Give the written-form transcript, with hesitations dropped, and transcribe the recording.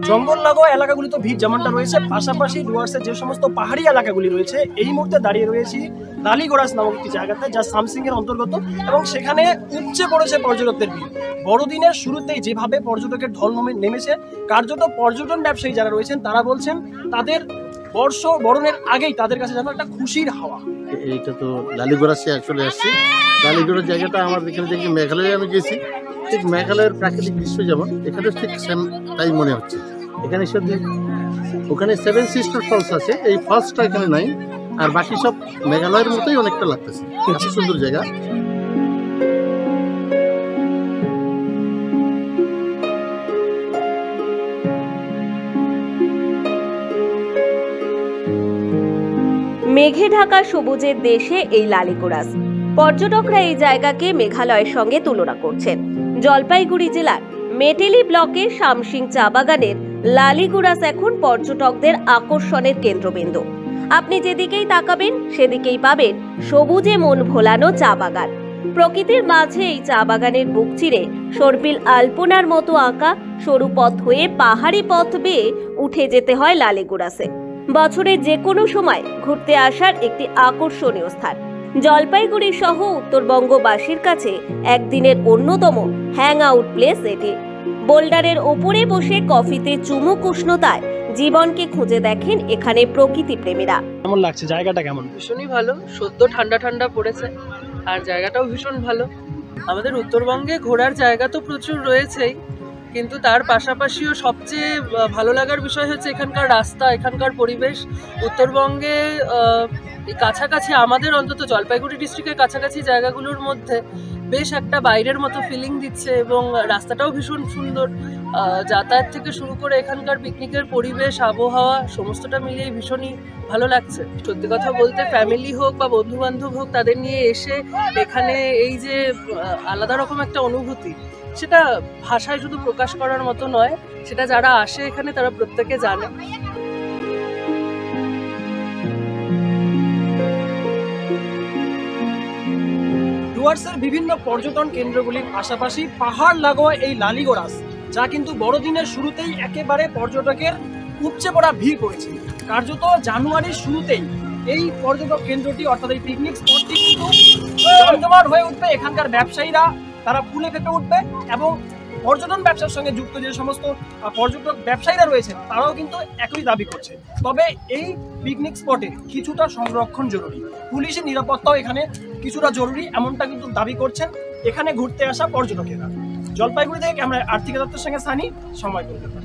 জঙ্গল লাগোয়া এলাকাগুলিতে ভিড় যেমনটা রয়েছে, পাশাপাশি ডুয়ার্সের যে সমস্ত পাহাড়ি এলাকাগুলি রয়েছে, এই মুহূর্তে দাঁড়িয়ে রয়েছি লালিগোরাস নামক একটি জায়গাতে, যা সামসিং এর অন্তর্গত, এবং সেখানে উপচে পড়েছে পর্যটকদের ভিড়। বড়দিনের শুরুতেই যেভাবে পর্যটকের ঢল নেমেছে, কার্যত পর্যটন ব্যবসায়ী যারা রয়েছেন তারা বলছেন তাদের বরণের আগেই তাদের কাছে যেন একটা খুশির হাওয়া। এইটা তো লালিগোরাসে চলে আসছি। লালিগোরাস জায়গাটা আমার এখানে দেখি মেঘালয়ে আমি গেছি, ঠিক মেঘালয়ের প্রাকৃতিক দৃশ্য যেমন এখানে ঠিক সেম তাই মনে হচ্ছে। এখানে সত্যি ওখানে 7 সিস্টার ফলস আছে, এই ফলসটা এখানে নাই, আর বাকি সব মেঘালয়ের মতোই অনেকটা লাগতেছে। খুব সুন্দর জায়গা। মেঘে ঢাকা সবুজের দেশে এই লালিগোরাস। পর্যটকরা এই জায়গাকে মেঘালয়ের সঙ্গে তুলনা করছেন। জলপাইগুড়ি জেলার মেটেলি ব্লকের শামসিং চা বাগানের লালিগোরাস এখন পর্যটকদের আকর্ষণের কেন্দ্রবিন্দু। আপনি যেদিকেই তাকাবেন সেদিকেই পাবেন সবুজে মন ভোলানো চা বাগান। প্রকৃতির মাঝে এই চা বাগানের বুক চিরে সর্পিল আলপনার মতো আঁকা সরু পথ হয়ে পাহাড়ি পথ বেয়ে উঠে যেতে হয় লালিগোরাসে। বছরের যে কোনো সময় ঘুরতে আসার একটি আকর্ষণীয় স্থান। জলপাইগুড়ি সহ উত্তরবঙ্গবাসীর কাছে একদিনের অন্যতম হ্যাং আউট প্লেস এটি। বোল্ডারের ওপরে বসে কফিতে চুমুক উষ্ণতায় জীবনকে খুঁজে দেখেন এখানে প্রকৃতি প্রেমীরা। কেমন লাগছে জায়গাটা? কেমন? ভীষণই ভালো, সদ্য ঠান্ডা ঠান্ডা পড়েছে আর জায়গাটাও ভীষণ ভালো। আমাদের উত্তরবঙ্গে ঘোরার জায়গা তো প্রচুর রয়েছেই, কিন্তু তার পাশাপাশিও সবচেয়ে ভালো লাগার বিষয় হচ্ছে এখানকার রাস্তা, এখানকার পরিবেশ। উত্তরবঙ্গে কাছাকাছি, আমাদের অন্তত জলপাইগুড়ি ডিস্ট্রিক্টের কাছাকাছি জায়গাগুলোর মধ্যে বেশ একটা বাইরের মতো ফিলিং দিচ্ছে, এবং রাস্তাটাও ভীষণ সুন্দর। যাতায়াত থেকে শুরু করে এখানকার পিকনিকের পরিবেশ, আবহাওয়া সমস্তটা মিলিয়ে ভীষণই ভালো লাগছে। সত্যি কথা বলতে, ফ্যামিলি হোক বা বন্ধু বান্ধব হোক, তাদের নিয়ে এসে এখানে এই যে আলাদা রকম একটা অনুভূতি, সেটা ভাষায় শুধু প্রকাশ করার মতো নয়। সেটা যারা আসে এখানে তারা প্রত্যেকে জানে। ডুয়ার্সের বিভিন্ন পর্যটন কেন্দ্রগুলির পাশাপাশি পাহাড় লাগোয়া এই লালিগোরাস, যা কিন্তু বড়দিনের শুরুতেই একেবারে পর্যটকের উপচে পড়া ভিড় করেছে। কার্যত জানুয়ারির শুরুতেই এই পর্যটক কেন্দ্রটি অর্থাৎ এই পিকনিক স্পটটি কিন্তু জমজমাট হয়ে উঠবে। এখানকার ব্যবসায়ীরা তারা ফুলে ফেপে উঠবে, এবং পর্যটন ব্যবসার সঙ্গে যুক্ত যে সমস্ত পর্যটক ব্যবসায়ীরা রয়েছেন তারাও কিন্তু একই দাবি করছে। তবে এই পিকনিক স্পটে কিছুটা সংরক্ষণ জরুরি, পুলিশের নিরাপত্তাও এখানে কিছুটা জরুরি, এমনটা কিন্তু দাবি করছেন এখানে ঘুরতে আসা পর্যটকেরা। জলপাইগুড়ি থেকে ক্যামেরায় আর্থিক দত্তের সঙ্গে সানি, সময় কলকাতা।